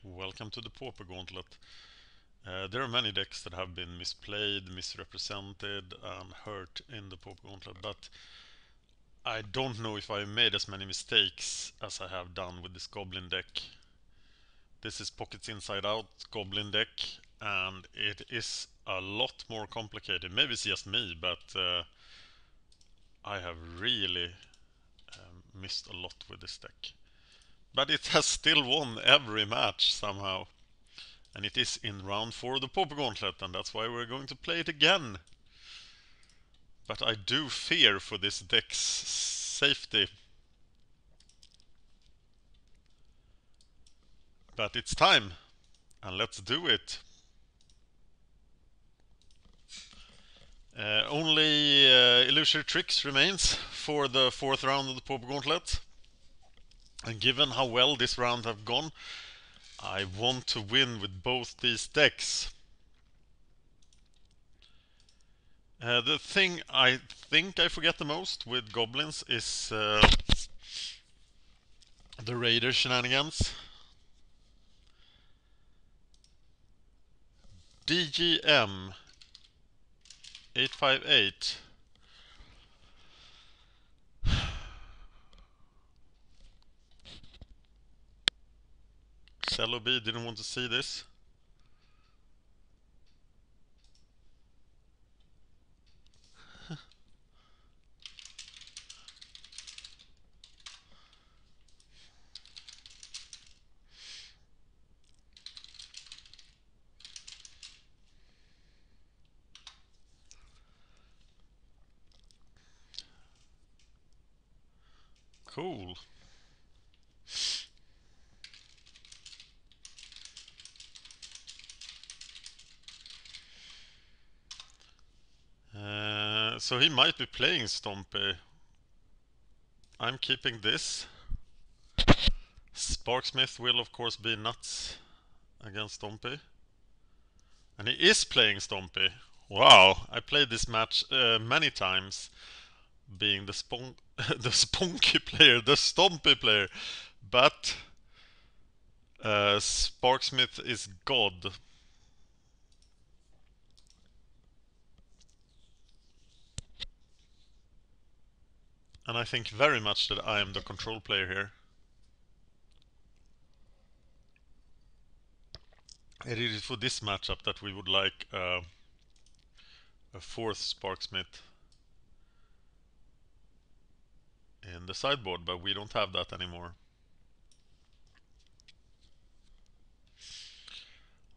Welcome to the Pauper Gauntlet. There are many decks that have been misplayed, misrepresented, and hurt in the Pauper Gauntlet, but I don't know if I made as many mistakes as I have done with this Goblin deck. This is Pockets Inside Out Goblin deck, and it is a lot more complicated. Maybe it's just me, but I have really missed a lot with this deck. But it has still won every match somehow. And it is in round 4 of the Pauper Gauntlet, and that's why we're going to play it again. But I do fear for this deck's safety. But it's time, and let's do it. Only Illusory Tricks remains for the 4th round of the Pauper Gauntlet. And given how well this round have gone, I want to win with both these decks. The thing I think I forget the most with Goblins is the Raider shenanigans. DGM 858. Cello B didn't want to see this. Cool. So he might be playing Stompy. I'm keeping this. Sparksmith will of course be nuts against Stompy. And he is playing Stompy. Wow, I played this match many times being the the Spunky player, the Stompy player. But Sparksmith is God. And I think very much that I am the control player here. It is for this matchup that we would like a 4th Sparksmith in the sideboard, but we don't have that anymore.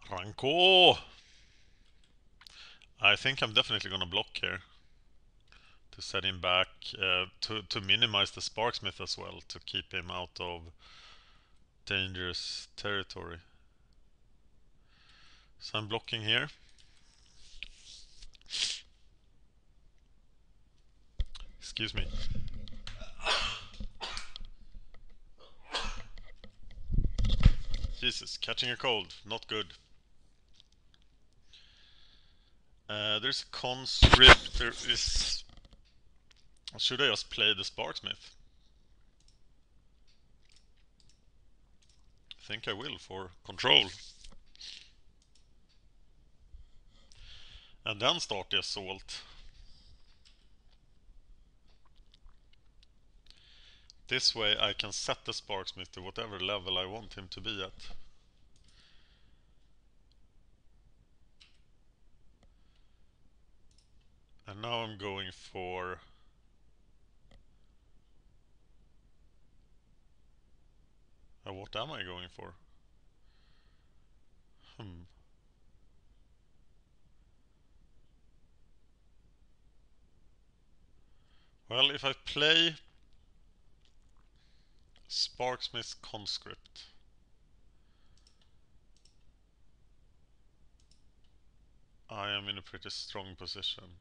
Ranko! I think I'm definitely gonna block here to set him back, to minimize the Sparksmith as well, to keep him out of dangerous territory. So I'm blocking here. Excuse me. Jesus, catching a cold, not good. There's a conscript, there is... Should I just play the Sparksmith? I think I will for control. And then start the assault. This way I can set the Sparksmith to whatever level I want him to be at. And now I'm going for... what am I going for? Well, if I play Sparksmith Conscript, I am in a pretty strong position.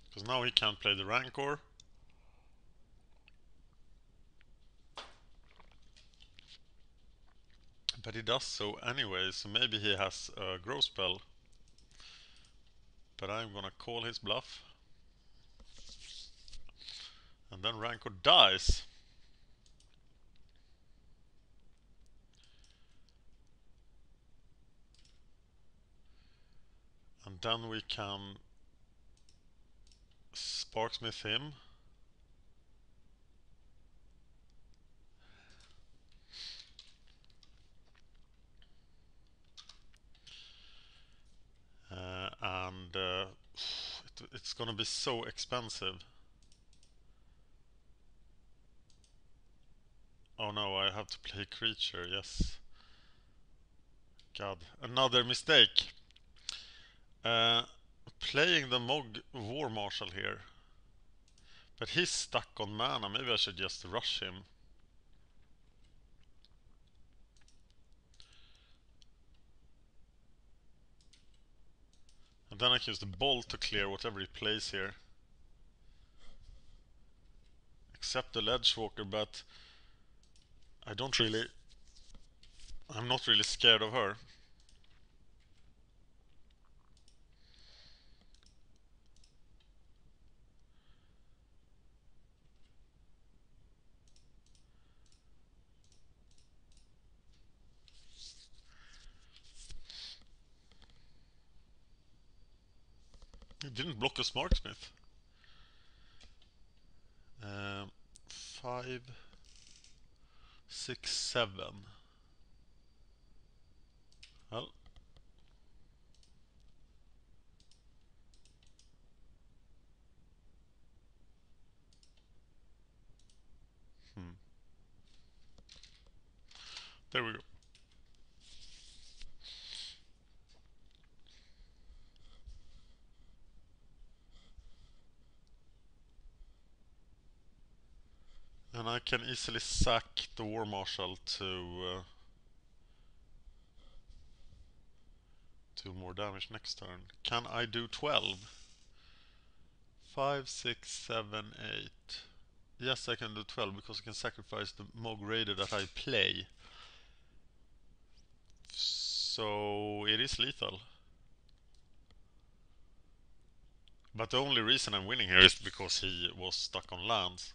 Because now he can't play the Rancor. But he does so anyway, so maybe he has a Grow Spell. But I'm gonna call his bluff. And then Rancor dies. And then we can Sparksmith him. And it's gonna be so expensive. Oh no, I have to play creature, yes. God, another mistake. Playing the Mog War Marshal here. But he's stuck on mana, maybe I should just rush him. And then I can use the Bolt to clear whatever he plays here. Except the Ledgewalker, but I'm not really scared of her. He didn't block a Smartsmith. 5, 6, 7. Well. There we go. And I can easily sack the War Marshal to do more damage next turn. Can I do 12? 5, 6, 7, 8. Yes, I can do 12 because I can sacrifice the Mog Raider that I play. So it is lethal. But the only reason I'm winning here is because he was stuck on lands.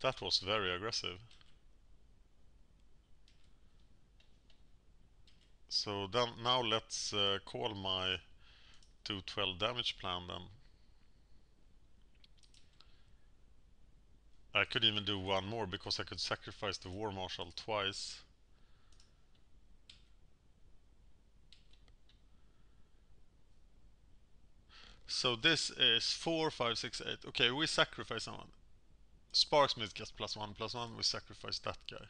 That was very aggressive. So then now let's call my 212 damage plan then. I could even do one more because I could sacrifice the War Marshal twice. So this is 4, 5, 6, 8. Okay, we sacrifice someone. Sparksmith gets +1/+1. We sacrifice that guy.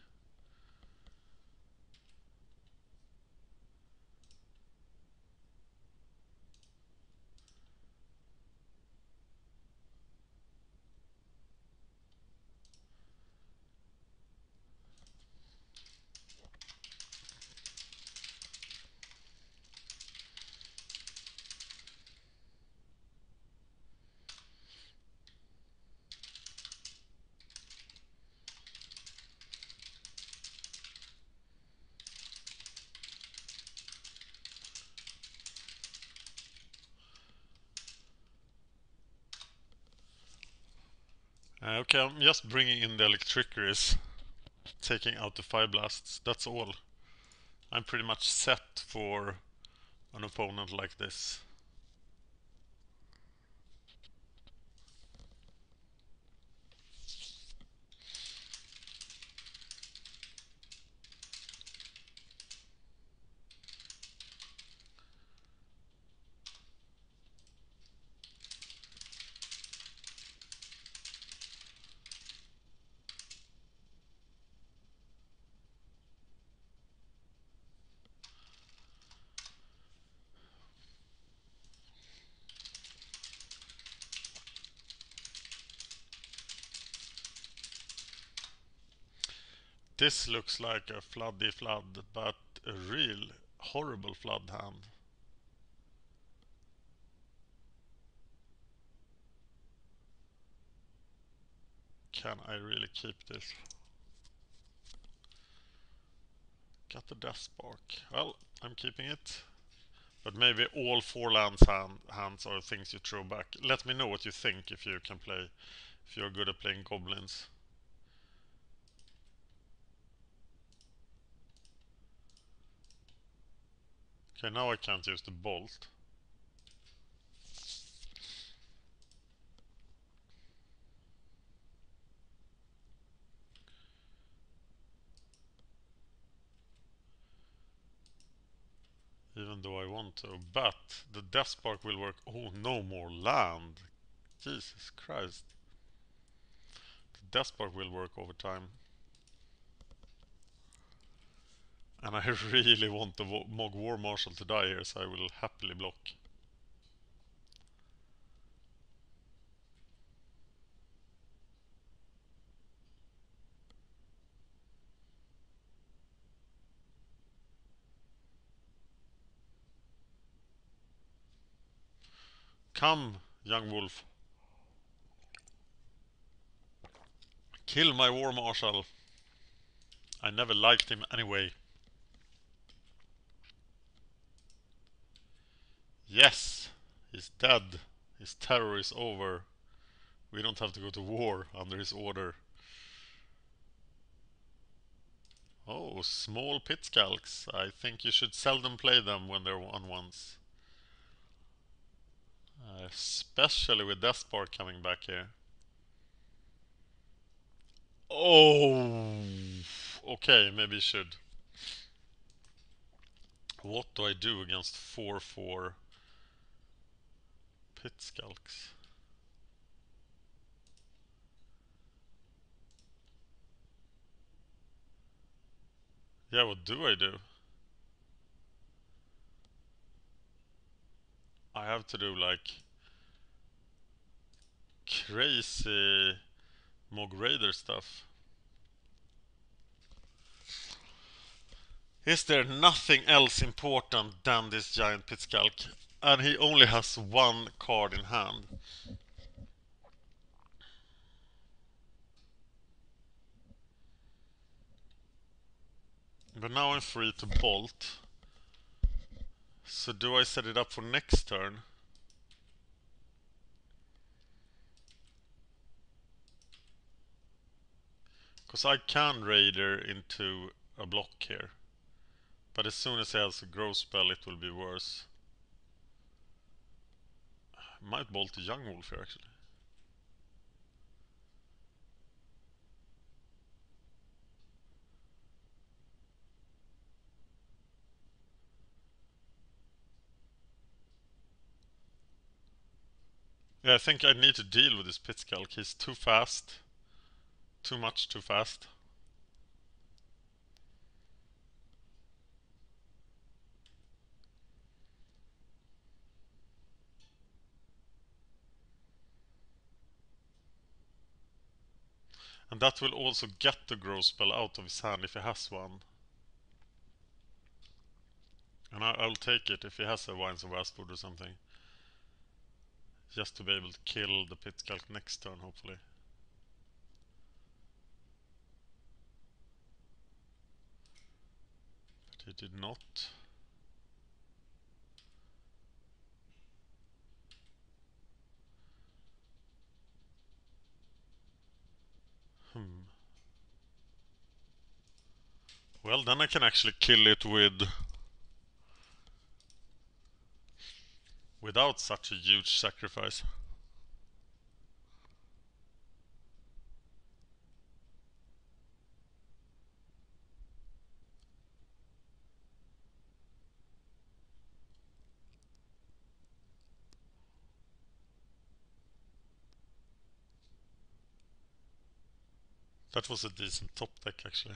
Okay, I'm just bringing in the Electriceries, taking out the Fire Blasts. That's all. I'm pretty much set for an opponent like this. This looks like a floody flood, but a real horrible flood hand. can I really keep this? Got the Death Spark. Well, I'm keeping it. But maybe all 4 lands hands are things you throw back. Let me know what you think if you can play, if you're good at playing Goblins. Okay, now I can't use the Bolt. Even though I want to, but the Death Spark will work. Oh, no more land. Jesus Christ. The Death Spark will work over time. And I really want the Mog War Marshal to die here, so I will happily block. Come, young wolf. Kill my War Marshal. I never liked him anyway. Yes, he's dead. His terror is over. We don't have to go to war under his order. Oh, small pit skulks. I think you should seldom play them when they're on ones. Especially with Death Spark coming back here. Oh, okay, maybe you should. What do I do against 4/4 pit skulks? Yeah, what do I do? I have to do like crazy Mog Raider stuff. Is there nothing else important than this giant pit skulk? And he only has 1 card in hand. But now I'm free to bolt. So do I set it up for next turn? Because I can Raider into a block here. But as soon as he has a grow spell it will be worse. I might bolt the young wolf here actually. Yeah, I think I need to deal with this pit skulk. He's too fast. Too much too fast. And that will also get the grow spell out of his hand if he has one. And I'll take it if he has a Wines of Westwood or something. Just to be able to kill the pit skulk next turn, hopefully. But he did not. Well, then I can actually kill it without such a huge sacrifice. That was a decent top deck actually.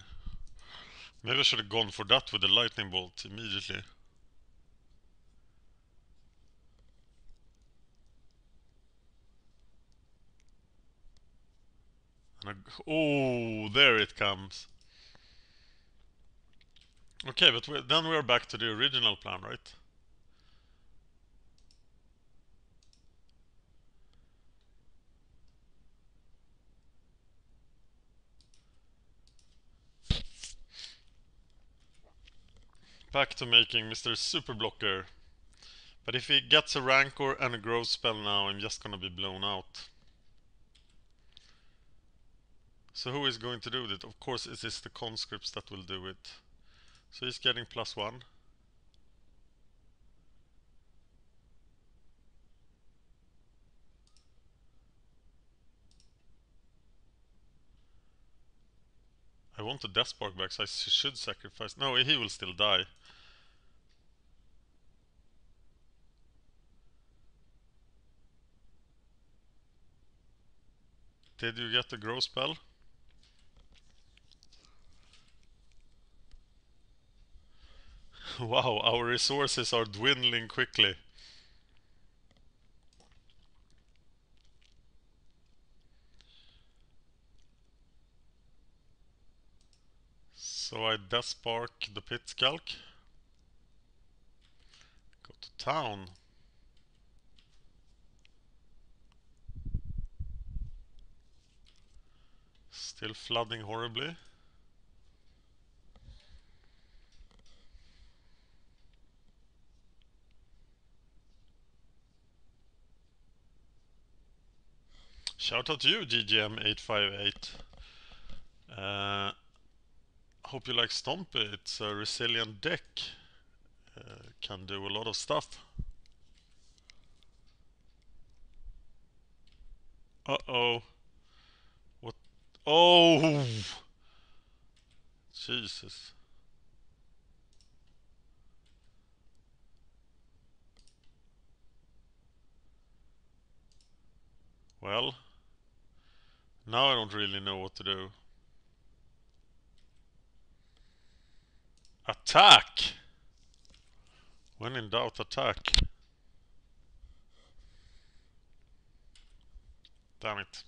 Maybe I should have gone for that with the lightning bolt immediately. Oh, there it comes. Okay, but then we're back to the original plan, right? Back to making Mr. Super Blocker. But if he gets a Rancor and a Growth spell now, I'm just gonna be blown out. So who is going to do it? Of course it is the conscripts that will do it. So he's getting +1. I want the Death Spark back, so I should sacrifice. No, he will still die. Did you get the Grow spell? Wow, our resources are dwindling quickly. So I Death Spark the Pit Skulk. Go to town. Still flooding horribly. Shout out to you, GGM858. Hope you like Stompy. It's a resilient deck. Can do a lot of stuff. Uh-oh. What? Oh! Jesus. Well, now I don't really know what to do. Attack! When in doubt, attack. Damn it.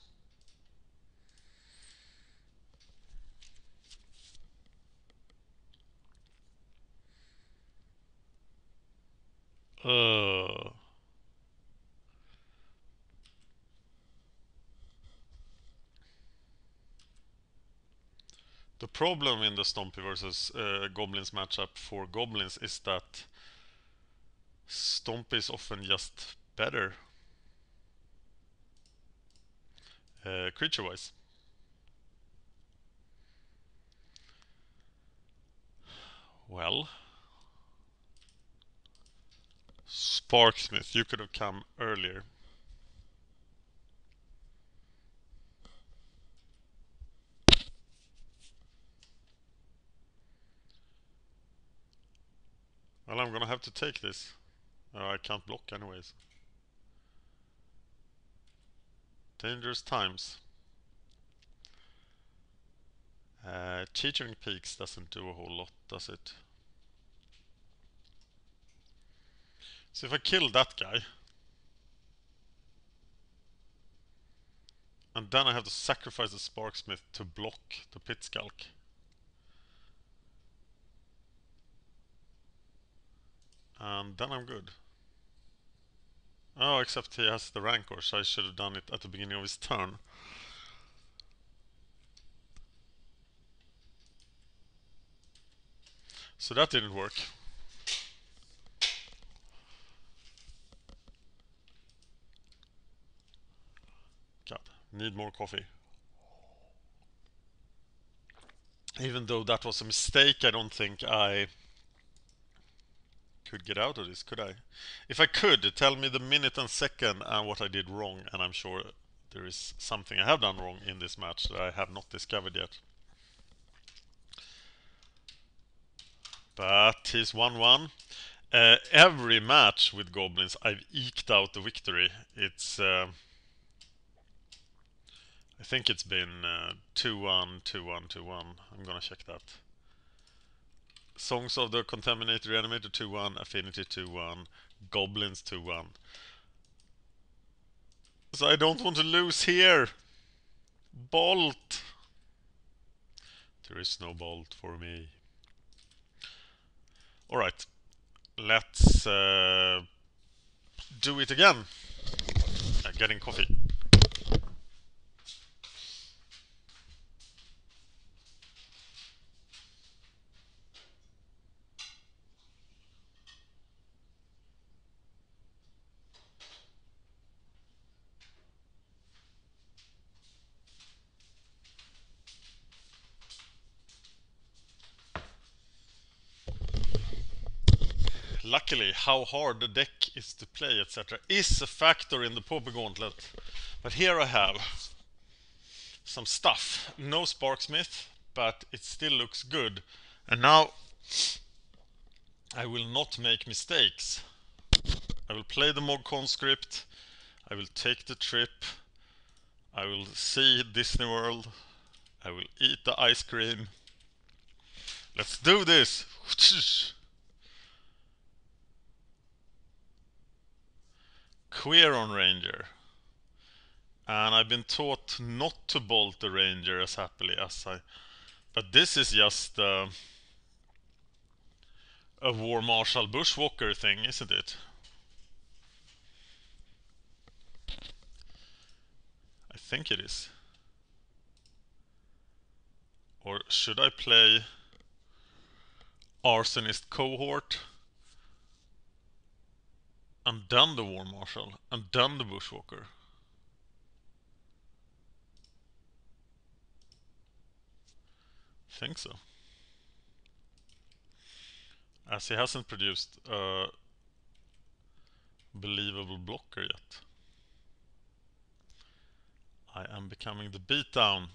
The problem in the Stompy versus Goblins matchup for Goblins is that Stompy is often just better. Creature-wise. Well, Sparksmith, you could have come earlier. Well, I'm gonna have to take this. I can't block anyways. Dangerous times. Teetering Peaks doesn't do a whole lot, does it? So if I kill that guy, and then I have to sacrifice the Sparksmith to block the Pit Skulk. And then I'm good. Oh, except he has the Rancor, so I should have done it at the beginning of his turn. So that didn't work. God, need more coffee. Even though that was a mistake, I don't think I could get out of this, could I? If I could, tell me the minute and second and what I did wrong, and I'm sure there is something I have done wrong in this match that I have not discovered yet. But he's 1-1. Every match with Goblins I've eked out the victory. It's I think it's been 2-1, 2-1, 2-1. I'm gonna check that. Songs of the Contaminated Reanimator 2-1, Affinity 2-1, Goblins 2-1. So I don't want to lose here. Bolt. There is no bolt for me. Alright. Let's do it again. Getting coffee. luckily, how hard the deck is to play, etc., is a factor in the Pauper Gauntlet. But here I have some stuff. No Sparksmith, but it still looks good. And now I will not make mistakes. I will play the Mod Conscript. I will take the trip. I will see Disney World. I will eat the ice cream. Let's do this! Queeron Ranger. And I've been taught not to bolt the Ranger as happily as I... But this is just a War Marshal Bushwalker thing, isn't it? I think it is. Or should I play Arsonist Cohort and then the War Marshal and then the Bushwalker? Think so. As he hasn't produced a believable blocker yet. I am becoming the beatdown.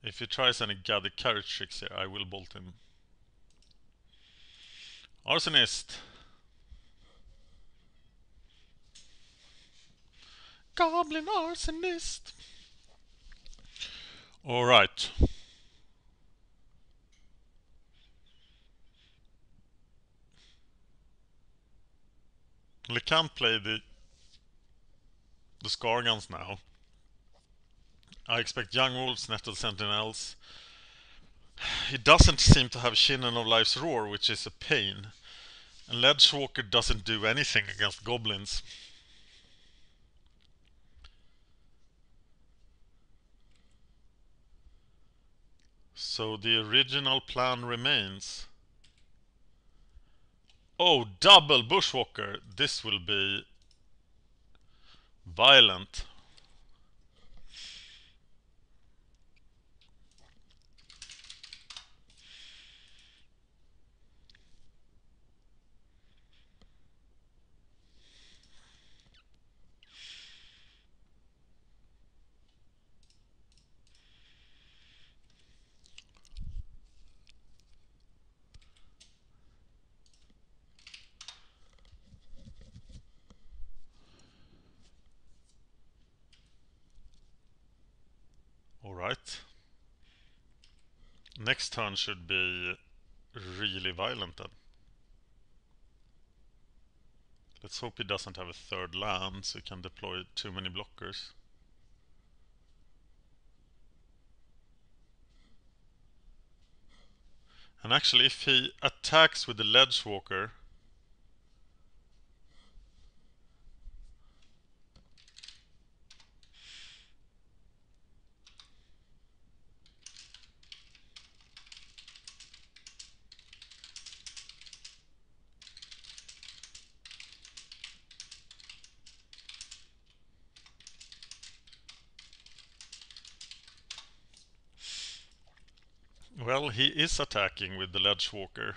If he tries any gather carriage tricks here, I will bolt him. Arsonist. Goblin Arsonist. Alright. We can't play the Scarguns now. I expect Young Wolves, Nettled Sentinels. He doesn't seem to have Shin'en of Life's Roar, which is a pain. And Ledgewalker doesn't do anything against Goblins. So the original plan remains. Oh, double Bushwalker! This will be violent. Alright. Next turn should be really violent then. Let's hope he doesn't have a third land so he can deploy too many blockers. And actually, if he attacks with the Ledgewalker, well, he is attacking with the Ledgewalker.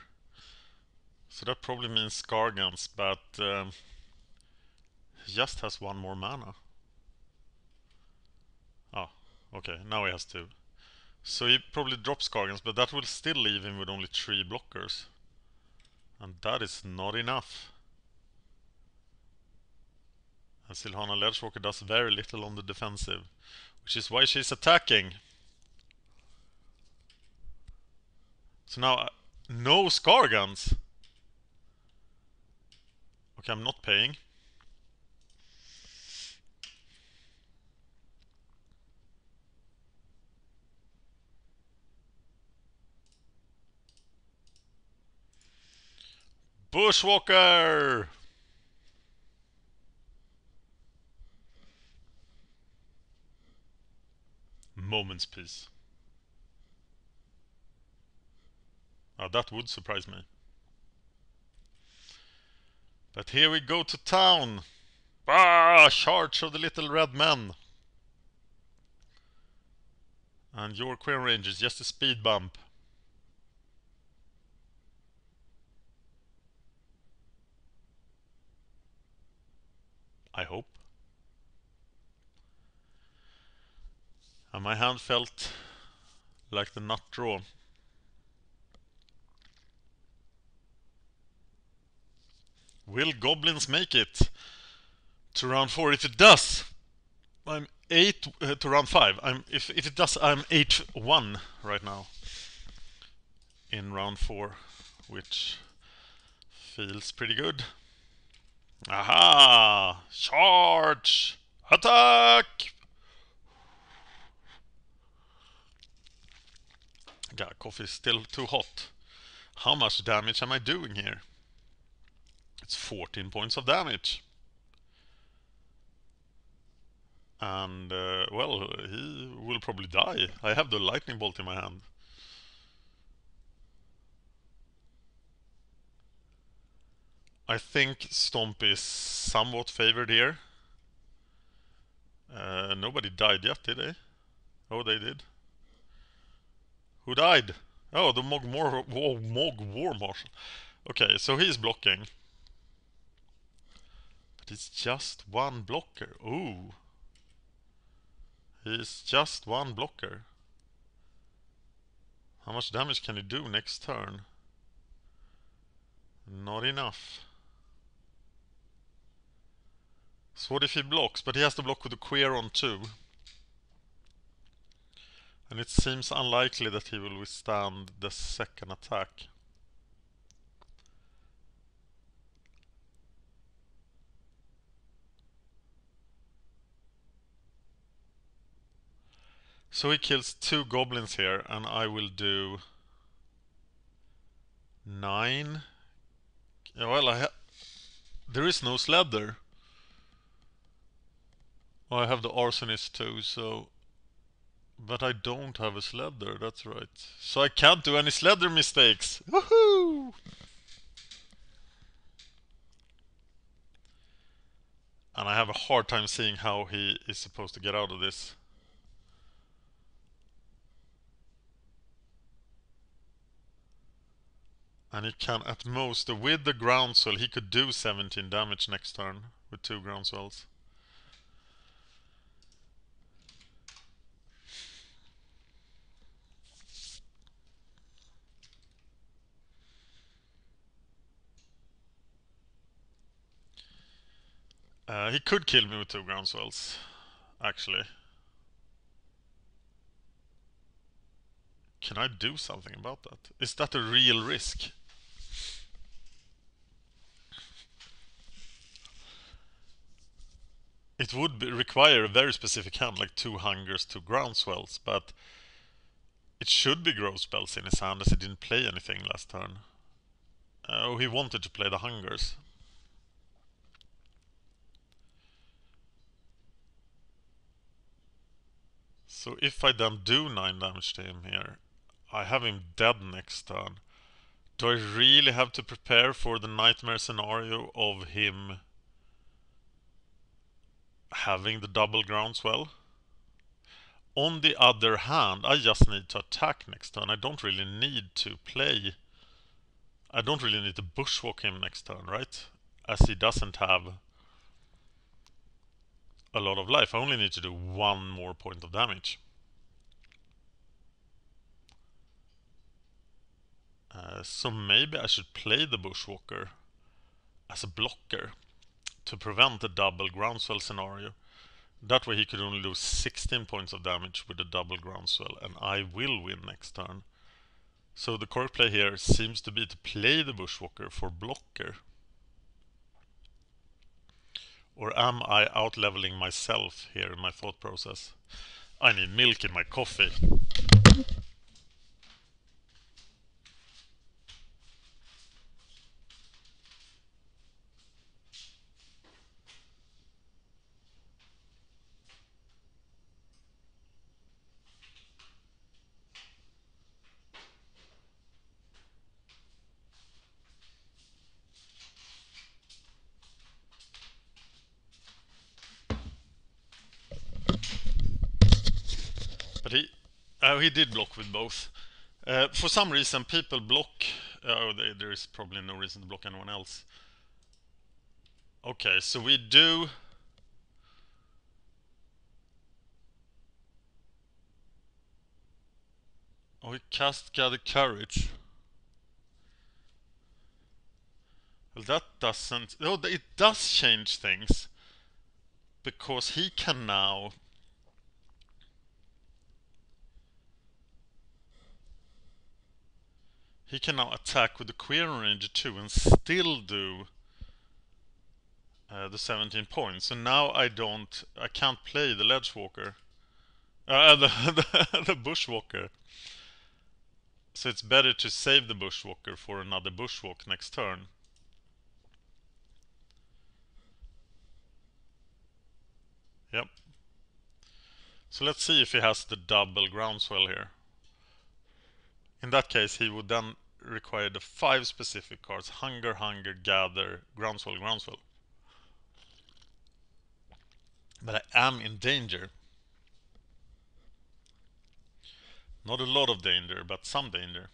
So that probably means Scarguns, but he just has one more mana. Ah, okay, now he has two. So he probably drops Scarguns, but that will still leave him with only 3 blockers. And that is not enough. And Silhana Ledgewalker does very little on the defensive, which is why she's attacking. So now, no Scarguns! Okay, I'm not paying. Bushwalker! Moment's peace. That would surprise me. But here we go to town. Charge of the little red men. And your Queen Range is just a speed bump. I hope. And my hand felt like the nut draw. Will Goblins make it to round 4? If it does, I'm 8 to round 5. If it does, I'm 8-1 right now in round 4, which feels pretty good. Aha! Charge! Attack! God, coffee is still too hot. How much damage am I doing here? It's 14 points of damage. And, well, he will probably die. I have the lightning bolt in my hand. I think Stompy is somewhat favored here. Nobody died yet, did they? Oh, they did. Who died? Oh, the Mog War Marshal. Okay, so he's blocking. But it's just one blocker. Ooh. He's just one blocker. How much damage can he do next turn? Not enough. So what if he blocks? But he has to block with the Queer on 2. And it seems unlikely that he will withstand the second attack. So he kills 2 goblins here, and I will do 9. Yeah, well, there is no Sledder. Oh, I have the Arsonist too, so... But I don't have a Sledder, that's right. So I can't do any Sledder mistakes! Woohoo! And I have a hard time seeing how he is supposed to get out of this. And he can at most, with the groundswell, he could do 17 damage next turn with 2 groundswells. He could kill me with 2 groundswells, actually. Can I do something about that? Is that a real risk? It would require a very specific hand, like 2 hungers, 2 groundswells, but it should be grow spells in his hand as he didn't play anything last turn. Oh, he wanted to play the hungers. So if I then do 9 damage to him here, I have him dead next turn. Do I really have to prepare for the nightmare scenario of him having the double groundswell? On the other hand, I just need to attack next turn. I don't really need to play. I don't really need to bushwalk him next turn, right? As he doesn't have a lot of life. I only need to do 1 more point of damage. So maybe I should play the bushwalker as a blocker to prevent the double groundswell scenario. That way he could only do 16 points of damage with a double groundswell, and I will win next turn. So the correct play here seems to be to play the bushwalker for blocker. Or am I out-leveling myself here in my thought process? I need milk in my coffee. But He did block with both. For some reason, people block. There is probably no reason to block anyone else. Okay, so we do. Oh, we cast Gather Courage. Well, that doesn't. Oh, it does change things. Because he can now. He can now attack with the Queer Ranger 2 and still do the 17 points. So now I can't play the Ledgewalker. The Bushwalker. So it's better to save the Bushwalker for another Bushwalk next turn. Yep. So let's see if he has the double Groundswell here. In that case, he would then require the 5 specific cards: Hunger, Hunger, Gather, Groundswell, Groundswell. But I am in danger. Not a lot of danger, but some danger.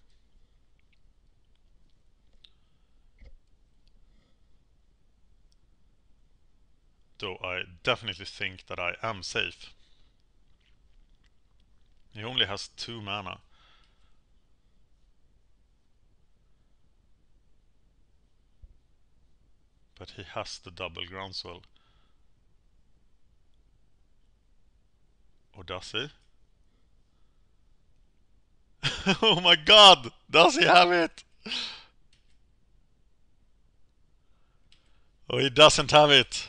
Though I definitely think that I am safe. He only has 2 mana. But he has the double Groundswell. Or does he? Oh my god! Does he have it? Oh, he doesn't have it.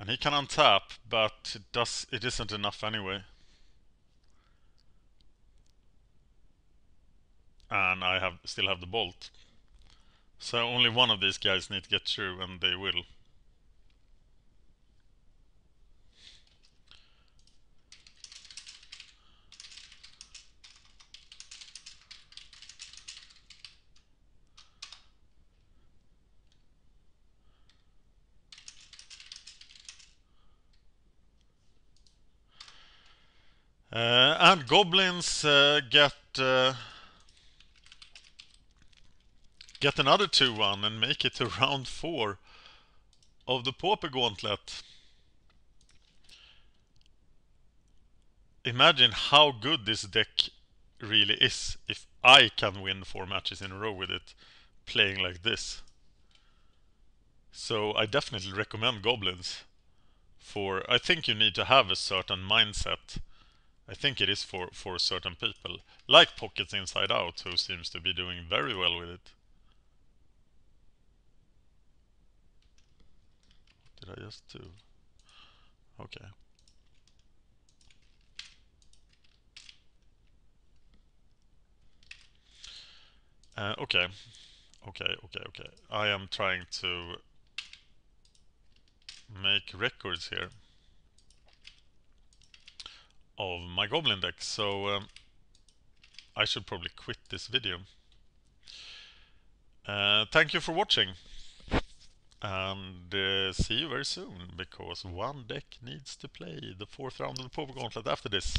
And he can untap, but it isn't enough anyway. And I still have the Bolt. So only one of these guys need to get through, and they will. And Goblins get another 2-1 and make it to round 4 of the Pauper Gauntlet. Imagine how good this deck really is if I can win 4 matches in a row with it, playing like this. So I definitely recommend Goblins. I think you need to have a certain mindset. I think it is for certain people, like Pockets Inside Out, who seems to be doing very well with it. What did I just do? Okay. Okay. I am trying to make records here of my Goblin deck, so I should probably quit this video. Thank you for watching, and see you very soon, because one deck needs to play the 4th round of the Pauper Gauntlet after this.